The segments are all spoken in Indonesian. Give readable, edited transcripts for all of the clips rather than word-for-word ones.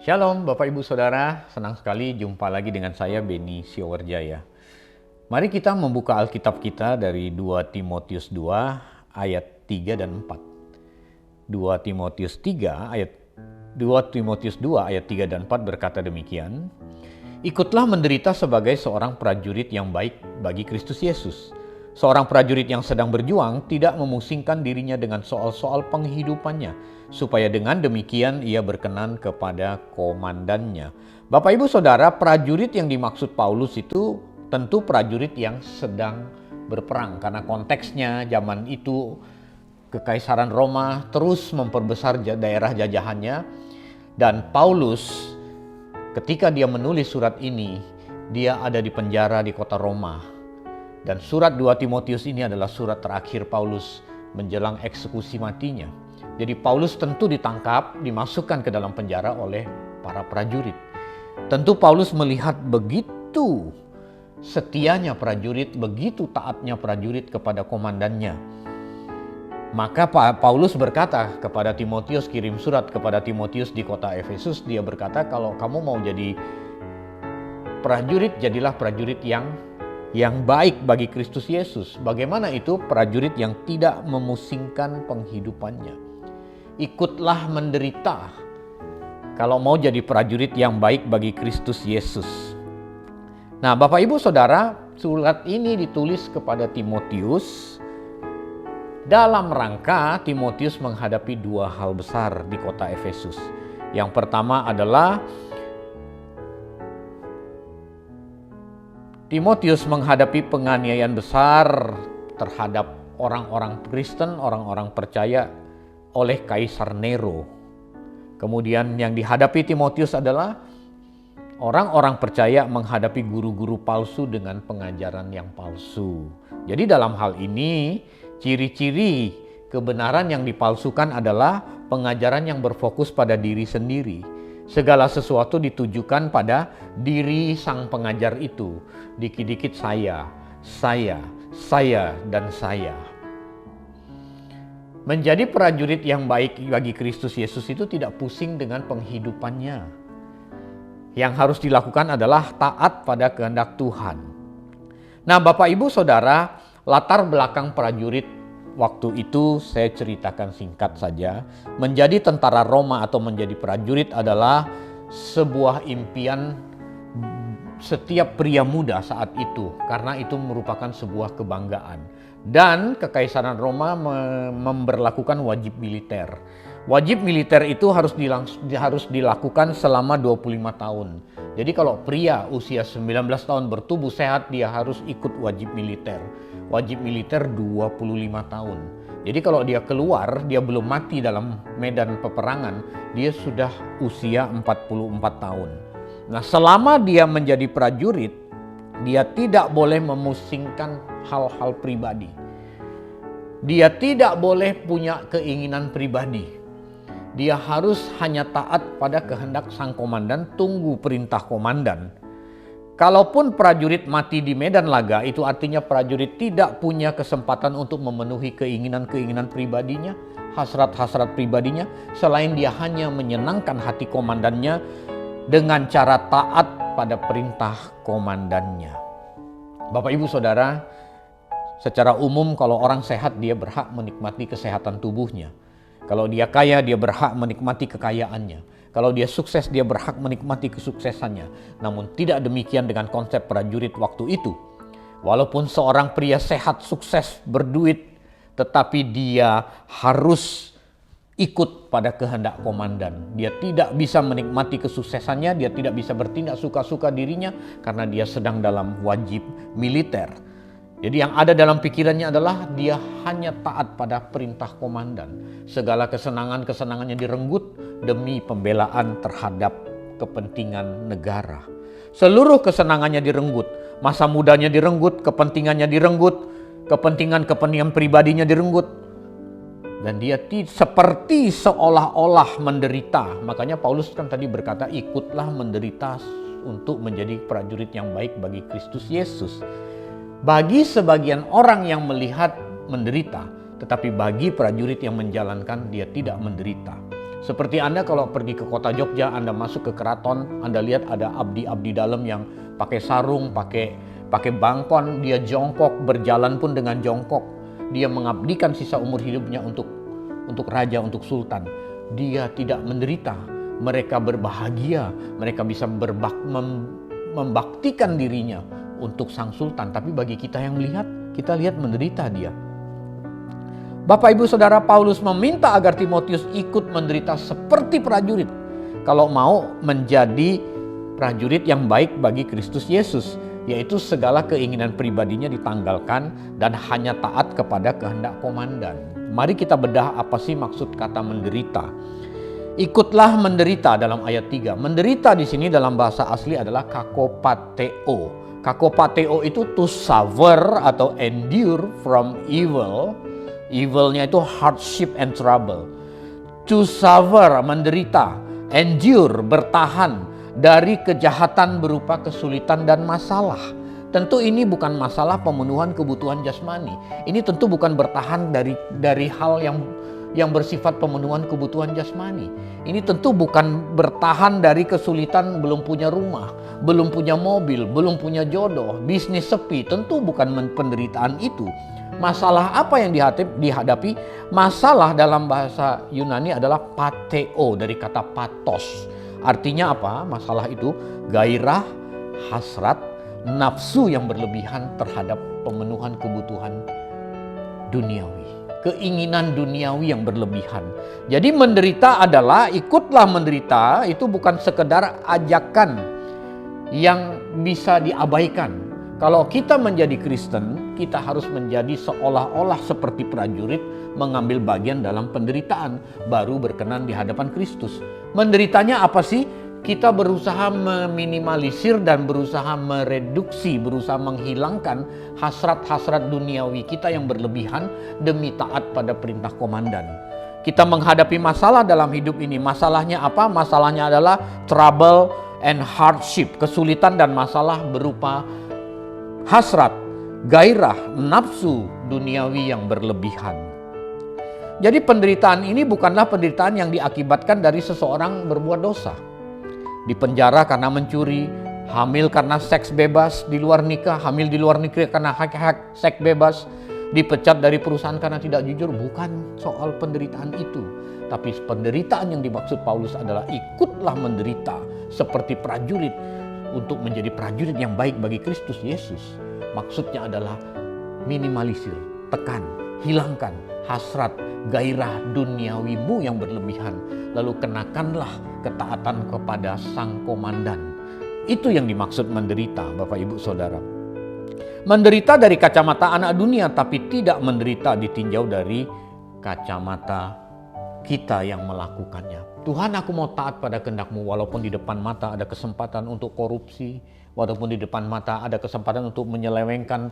Shalom Bapak Ibu Saudara, senang sekali jumpa lagi dengan saya Beni Siowerjaya. Mari kita membuka Alkitab kita dari 2 Timotius 2 ayat 3 dan 4. 2 Timotius 2 ayat 3 dan 4 berkata demikian. Ikutlah menderita sebagai seorang prajurit yang baik bagi Kristus Yesus. Seorang prajurit yang sedang berjuang tidak memusingkan dirinya dengan soal-soal penghidupannya, supaya dengan demikian ia berkenan kepada komandannya. Bapak Ibu Saudara, prajurit yang dimaksud Paulus itu tentu prajurit yang sedang berperang, karena konteksnya zaman itu Kekaisaran Roma terus memperbesar daerah jajahannya, dan Paulus ketika dia menulis surat ini, dia ada di penjara di kota Roma. Dan surat 2 Timotius ini adalah surat terakhir Paulus menjelang eksekusi matinya. Jadi Paulus tentu ditangkap, dimasukkan ke dalam penjara oleh para prajurit. Tentu Paulus melihat begitu setianya prajurit, begitu taatnya prajurit kepada komandannya. Maka Paulus berkata kepada Timotius, kirim surat kepada Timotius di kota Efesus. Dia berkata, kalau kamu mau jadi prajurit, jadilah prajurit yang baik bagi Kristus Yesus. Bagaimana itu? Prajurit yang tidak memusingkan penghidupannya. Ikutlah menderita kalau mau jadi prajurit yang baik bagi Kristus Yesus. Nah, Bapak Ibu Saudara, surat ini ditulis kepada Timotius dalam rangka Timotius menghadapi dua hal besar di kota Efesus. Yang pertama adalah Timotius menghadapi penganiayaan besar terhadap orang-orang Kristen, orang-orang percaya oleh Kaisar Nero. Kemudian yang dihadapi Timotius adalah orang-orang percaya menghadapi guru-guru palsu dengan pengajaran yang palsu. Jadi dalam hal ini, ciri-ciri kebenaran yang dipalsukan adalah pengajaran yang berfokus pada diri sendiri. Segala sesuatu ditujukan pada diri sang pengajar itu. Dikit-dikit saya, dan saya. Menjadi prajurit yang baik bagi Kristus Yesus itu tidak pusing dengan penghidupannya. Yang harus dilakukan adalah taat pada kehendak Tuhan. Nah, Bapak Ibu Saudara, latar belakang prajurit waktu itu saya ceritakan singkat saja. Menjadi tentara Roma atau menjadi prajurit adalah sebuah impian setiap pria muda saat itu, karena itu merupakan sebuah kebanggaan. Dan Kekaisaran Roma memberlakukan wajib militer. Wajib militer itu harus dilakukan selama 25 tahun. Jadi kalau pria usia 19 tahun bertubuh sehat, dia harus ikut wajib militer. Wajib militer 25 tahun. Jadi kalau dia keluar, dia belum mati dalam medan peperangan, dia sudah usia 44 tahun. Nah, selama dia menjadi prajurit, dia tidak boleh memusingkan hal-hal pribadi. Dia tidak boleh punya keinginan pribadi. Dia harus hanya taat pada kehendak sang komandan, tunggu perintah komandan. Kalaupun prajurit mati di medan laga, itu artinya prajurit tidak punya kesempatan untuk memenuhi keinginan-keinginan pribadinya, hasrat-hasrat pribadinya, selain dia hanya menyenangkan hati komandannya dengan cara taat pada perintah komandannya. Bapak Ibu Saudara, secara umum kalau orang sehat dia berhak menikmati kesehatan tubuhnya. Kalau dia kaya, dia berhak menikmati kekayaannya. Kalau dia sukses, dia berhak menikmati kesuksesannya. Namun tidak demikian dengan konsep prajurit waktu itu. Walaupun seorang pria sehat, sukses, berduit, tetapi dia harus ikut pada kehendak komandan. Dia tidak bisa menikmati kesuksesannya, dia tidak bisa bertindak suka-suka dirinya karena dia sedang dalam wajib militer. Jadi yang ada dalam pikirannya adalah dia hanya taat pada perintah komandan. Segala kesenangannya direnggut demi pembelaan terhadap kepentingan negara. Seluruh kesenangannya direnggut, masa mudanya direnggut, kepentingannya direnggut, kepentingan pribadinya direnggut. Dan dia seperti seolah-olah menderita. Makanya Paulus kan tadi berkata, ikutlah menderita untuk menjadi prajurit yang baik bagi Kristus Yesus. Bagi sebagian orang yang melihat menderita, tetapi bagi prajurit yang menjalankan dia tidak menderita. Seperti Anda kalau pergi ke kota Jogja, Anda masuk ke keraton, Anda lihat ada abdi-abdi dalam yang pakai sarung, pakai bangkon, dia jongkok, berjalan pun dengan jongkok. Dia mengabdikan sisa umur hidupnya untuk raja, untuk sultan. Dia tidak menderita, mereka berbahagia, mereka bisa membaktikan dirinya untuk sang sultan. Tapi bagi kita yang melihat, kita lihat menderita dia. Bapak Ibu Saudara, Paulus meminta agar Timotius ikut menderita seperti prajurit kalau mau menjadi prajurit yang baik bagi Kristus Yesus, yaitu segala keinginan pribadinya ditanggalkan dan hanya taat kepada kehendak komandan. Mari kita bedah apa sih maksud kata menderita. Ikutlah menderita dalam ayat 3. Menderita di sini dalam bahasa asli adalah kakopateo. Kakopateo itu to suffer atau endure from evil. Evilnya itu hardship and trouble. To suffer, menderita. Endure, bertahan dari kejahatan berupa kesulitan dan masalah. Tentu ini bukan masalah pemenuhan kebutuhan jasmani. Ini tentu bukan bertahan dari hal yang bersifat pemenuhan kebutuhan jasmani. Ini tentu bukan bertahan dari kesulitan, belum punya rumah, belum punya mobil, belum punya jodoh, bisnis sepi. Tentu bukan penderitaan itu. Masalah apa yang dihadapi? Masalah dalam bahasa Yunani adalah pateo, dari kata patos. Artinya apa? Masalah itu gairah, hasrat, nafsu yang berlebihan terhadap pemenuhan kebutuhan duniawi. Keinginan duniawi yang berlebihan. Jadi menderita adalah, ikutlah menderita, itu bukan sekedar ajakan yang bisa diabaikan. Kalau kita menjadi Kristen, kita harus menjadi seolah-olah seperti prajurit mengambil bagian dalam penderitaan, baru berkenan di hadapan Kristus. Menderitanya apa sih? Kita berusaha meminimalisir dan berusaha mereduksi, berusaha menghilangkan hasrat-hasrat duniawi kita yang berlebihan demi taat pada perintah komandan. Kita menghadapi masalah dalam hidup ini. Masalahnya apa? Masalahnya adalah trouble and hardship, kesulitan dan masalah berupa hasrat, gairah, nafsu duniawi yang berlebihan. Jadi penderitaan ini bukanlah penderitaan yang diakibatkan dari seseorang berbuat dosa. Dipenjara karena mencuri, hamil karena seks bebas di luar nikah, hamil di luar nikah karena hak seks bebas, dipecat dari perusahaan karena tidak jujur. Bukan soal penderitaan itu. Tapi penderitaan yang dimaksud Paulus adalah ikutlah menderita seperti prajurit untuk menjadi prajurit yang baik bagi Kristus Yesus. Maksudnya adalah minimalisir, tekan, hilangkan hasrat, gairah duniawimu yang berlebihan. Lalu kenakanlah ketaatan kepada sang komandan. Itu yang dimaksud menderita, Bapak Ibu Saudara. Menderita dari kacamata anak dunia, tapi tidak menderita ditinjau dari kacamata kita yang melakukannya. Tuhan, aku mau taat pada kehendak-Mu walaupun di depan mata ada kesempatan untuk korupsi, walaupun di depan mata ada kesempatan untuk menyelewengkan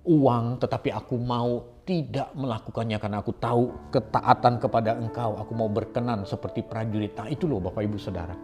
uang, tetapi aku mau tidak melakukannya karena aku tahu ketaatan kepada Engkau. Aku mau berkenan seperti prajurit. Nah, itu loh Bapak Ibu Saudara.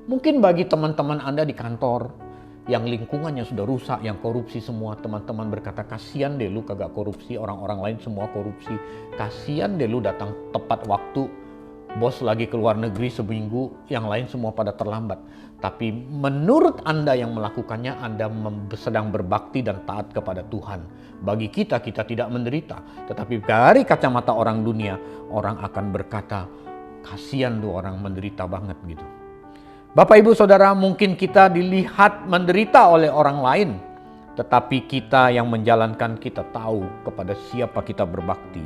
Mungkin bagi teman-teman Anda di kantor yang lingkungannya sudah rusak, yang korupsi semua, teman-teman berkata, kasihan deh lu kagak korupsi, orang-orang lain semua korupsi. Kasihan deh lu datang tepat waktu, bos lagi keluar negeri seminggu, yang lain semua pada terlambat. Tapi menurut Anda yang melakukannya, Anda sedang berbakti dan taat kepada Tuhan. Bagi kita, kita tidak menderita. Tetapi dari kacamata orang dunia, orang akan berkata, kasihan tuh orang menderita banget gitu. Bapak Ibu Saudara, mungkin kita dilihat menderita oleh orang lain, tetapi kita yang menjalankan, kita tahu kepada siapa kita berbakti.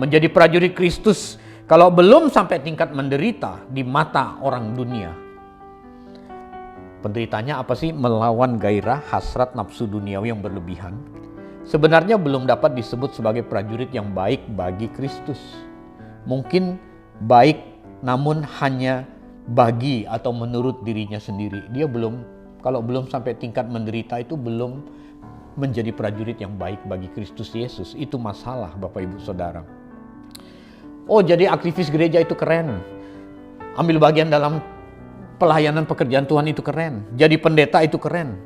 Menjadi prajurit Kristus, kalau belum sampai tingkat menderita di mata orang dunia. Penderitanya apa sih? Melawan gairah, hasrat, nafsu duniawi yang berlebihan. Sebenarnya belum dapat disebut sebagai prajurit yang baik bagi Kristus. Mungkin baik, namun hanya bagi atau menurut dirinya sendiri. Dia kalau belum sampai tingkat menderita itu belum menjadi prajurit yang baik bagi Kristus Yesus. Itu masalah Bapak Ibu Saudara. Oh, jadi aktivis gereja itu keren. Ambil bagian dalam pelayanan pekerjaan Tuhan itu keren. Jadi pendeta itu keren.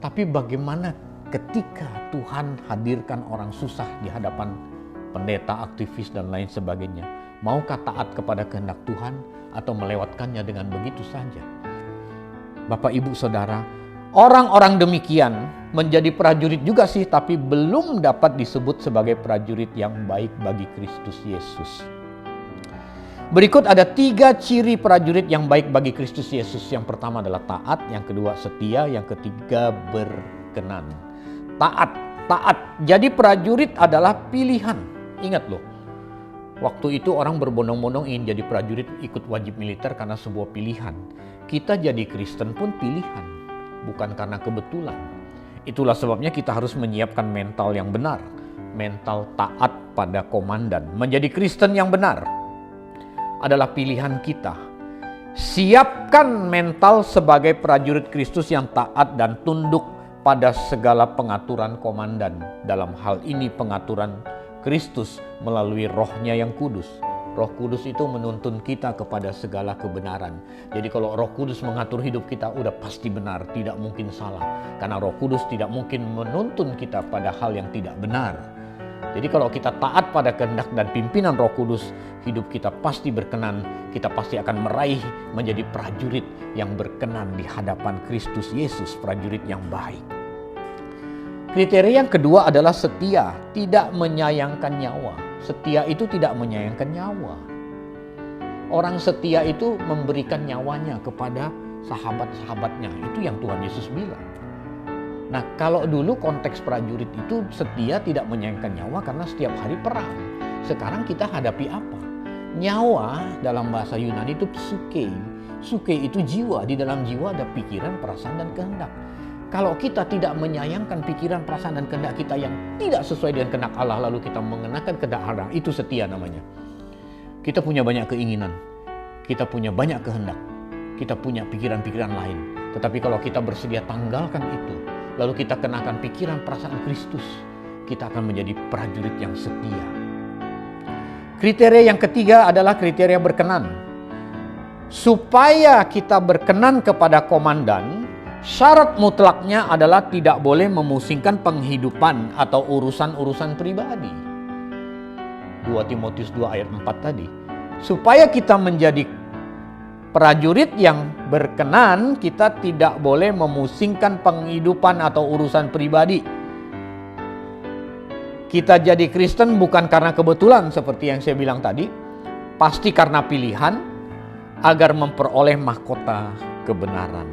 Tapi bagaimana ketika Tuhan hadirkan orang susah di hadapan pendeta, aktivis dan lain sebagainya? Maukah taat kepada kehendak Tuhan atau melewatkannya dengan begitu saja? Bapak, Ibu, Saudara, orang-orang demikian menjadi prajurit juga sih, tapi belum dapat disebut sebagai prajurit yang baik bagi Kristus Yesus. Berikut ada 3 ciri prajurit yang baik bagi Kristus Yesus. Yang pertama adalah taat, yang kedua setia, yang ketiga berkenan. Taat. Jadi prajurit adalah pilihan. Ingat loh, waktu itu orang berbondong-bondong ingin jadi prajurit, ikut wajib militer karena sebuah pilihan. Kita jadi Kristen pun pilihan, bukan karena kebetulan. Itulah sebabnya kita harus menyiapkan mental yang benar, mental taat pada komandan. Menjadi Kristen yang benar adalah pilihan kita. Siapkan mental sebagai prajurit Kristus yang taat dan tunduk pada segala pengaturan komandan. Dalam hal ini pengaturan Kristus melalui Roh-Nya yang kudus. Roh Kudus itu menuntun kita kepada segala kebenaran. Jadi kalau Roh Kudus mengatur hidup kita, udah pasti benar, tidak mungkin salah. Karena Roh Kudus tidak mungkin menuntun kita pada hal yang tidak benar. Jadi kalau kita taat pada kehendak dan pimpinan Roh Kudus, hidup kita pasti berkenan. Kita pasti akan meraih menjadi prajurit yang berkenan di hadapan Kristus Yesus, prajurit yang baik. Kriteria yang kedua adalah setia, tidak menyayangkan nyawa. Setia itu tidak menyayangkan nyawa. Orang setia itu memberikan nyawanya kepada sahabat-sahabatnya. Itu yang Tuhan Yesus bilang. Nah, kalau dulu konteks prajurit itu setia tidak menyayangkan nyawa karena setiap hari perang. Sekarang kita hadapi apa? Nyawa dalam bahasa Yunani itu psuke. Psuke itu jiwa. Di dalam jiwa ada pikiran, perasaan, dan kehendak. Kalau kita tidak menyayangkan pikiran, perasaan, dan kehendak kita yang tidak sesuai dengan kehendak Allah, lalu kita mengenakan kehendak Allah, itu setia namanya. Kita punya banyak keinginan, kita punya banyak kehendak, kita punya pikiran-pikiran lain. Tetapi kalau kita bersedia tanggalkan itu, lalu kita kenakan pikiran, perasaan Kristus, kita akan menjadi prajurit yang setia. Kriteria yang ketiga adalah kriteria berkenan. Supaya kita berkenan kepada komandan, syarat mutlaknya adalah tidak boleh memusingkan penghidupan atau urusan-urusan pribadi. 2 Timotius 2 ayat 4 tadi. Supaya kita menjadi prajurit yang berkenan, kita tidak boleh memusingkan penghidupan atau urusan pribadi. Kita jadi Kristen bukan karena kebetulan seperti yang saya bilang tadi, pasti karena pilihan agar memperoleh mahkota kebenaran.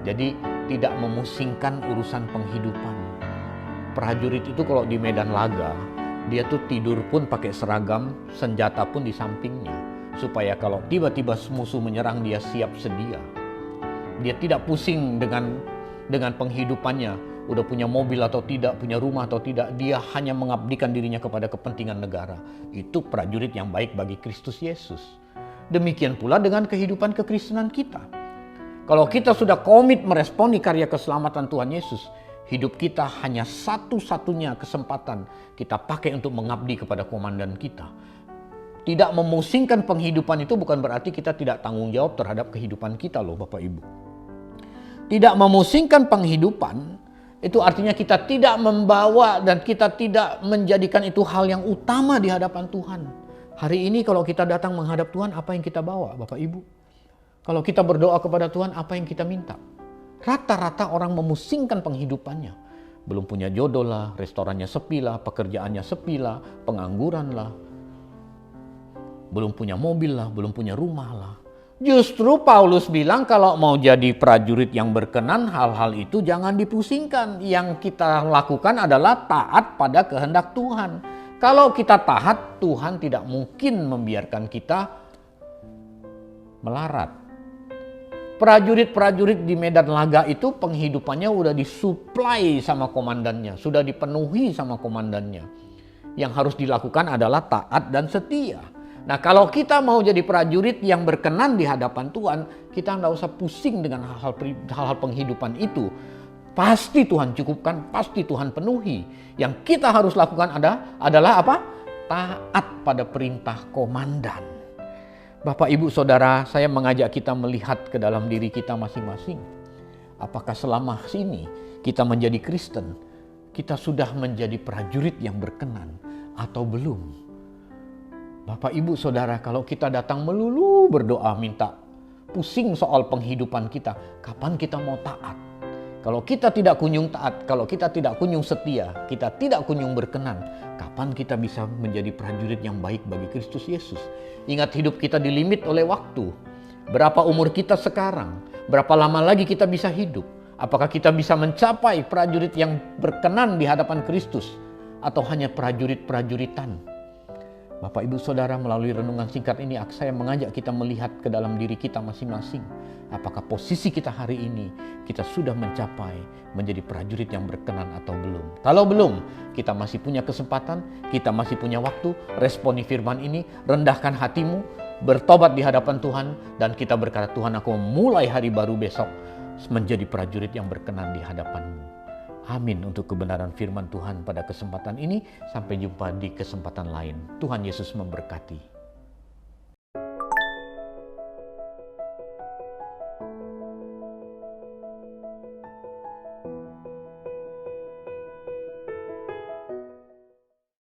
Jadi tidak memusingkan urusan penghidupan. Prajurit itu kalau di medan laga, dia tuh tidur pun pakai seragam, senjata pun di sampingnya. Supaya kalau tiba-tiba musuh menyerang, dia siap sedia. Dia tidak pusing dengan penghidupannya. Udah punya mobil atau tidak, punya rumah atau tidak. Dia hanya mengabdikan dirinya kepada kepentingan negara. Itu prajurit yang baik bagi Kristus Yesus. Demikian pula dengan kehidupan kekristenan kita. Kalau kita sudah komit meresponi karya keselamatan Tuhan Yesus, hidup kita hanya satu-satunya kesempatan kita pakai untuk mengabdi kepada komandan kita. Tidak memusingkan penghidupan itu bukan berarti kita tidak tanggung jawab terhadap kehidupan kita loh Bapak Ibu. Tidak memusingkan penghidupan itu artinya kita tidak membawa dan kita tidak menjadikan itu hal yang utama di hadapan Tuhan. Hari ini kalau kita datang menghadap Tuhan, apa yang kita bawa Bapak Ibu? Kalau kita berdoa kepada Tuhan, apa yang kita minta? Rata-rata orang memusingkan penghidupannya. Belum punya jodoh lah, restorannya sepi lah, pekerjaannya sepi lah, pengangguran lah. Belum punya mobil lah, belum punya rumah lah. Justru Paulus bilang kalau mau jadi prajurit yang berkenan, hal-hal itu jangan dipusingkan. Yang kita lakukan adalah taat pada kehendak Tuhan. Kalau kita taat, Tuhan tidak mungkin membiarkan kita melarat. Prajurit-prajurit di medan laga itu penghidupannya udah disuplai sama komandannya, sudah dipenuhi sama komandannya. Yang harus dilakukan adalah taat dan setia. Nah, kalau kita mau jadi prajurit yang berkenan di hadapan Tuhan, kita nggak usah pusing dengan hal-hal penghidupan itu. Pasti Tuhan cukupkan, pasti Tuhan penuhi. Yang kita harus lakukan adalah apa? Taat pada perintah komandan. Bapak, Ibu, Saudara, saya mengajak kita melihat ke dalam diri kita masing-masing. Apakah selama ini kita menjadi Kristen, kita sudah menjadi prajurit yang berkenan atau belum? Bapak, Ibu, Saudara, kalau kita datang melulu berdoa minta pusing soal penghidupan kita, kapan kita mau taat? Kalau kita tidak kunjung taat, kalau kita tidak kunjung setia, kita tidak kunjung berkenan, kapan kita bisa menjadi prajurit yang baik bagi Kristus Yesus? Ingat, hidup kita dilimit oleh waktu. Berapa umur kita sekarang? Berapa lama lagi kita bisa hidup? Apakah kita bisa mencapai prajurit yang berkenan di hadapan Kristus? Atau hanya prajurit-prajuritan? Bapak, Ibu, Saudara, melalui renungan singkat ini saya mengajak kita melihat ke dalam diri kita masing-masing. Apakah posisi kita hari ini kita sudah mencapai menjadi prajurit yang berkenan atau belum? Kalau belum, kita masih punya kesempatan, kita masih punya waktu. Responi firman ini, rendahkan hatimu, bertobat di hadapan Tuhan, dan kita berkata, Tuhan, aku memulai hari baru besok menjadi prajurit yang berkenan di hadapan-Mu. Amin untuk kebenaran firman Tuhan pada kesempatan ini. Sampai jumpa di kesempatan lain. Tuhan Yesus memberkati.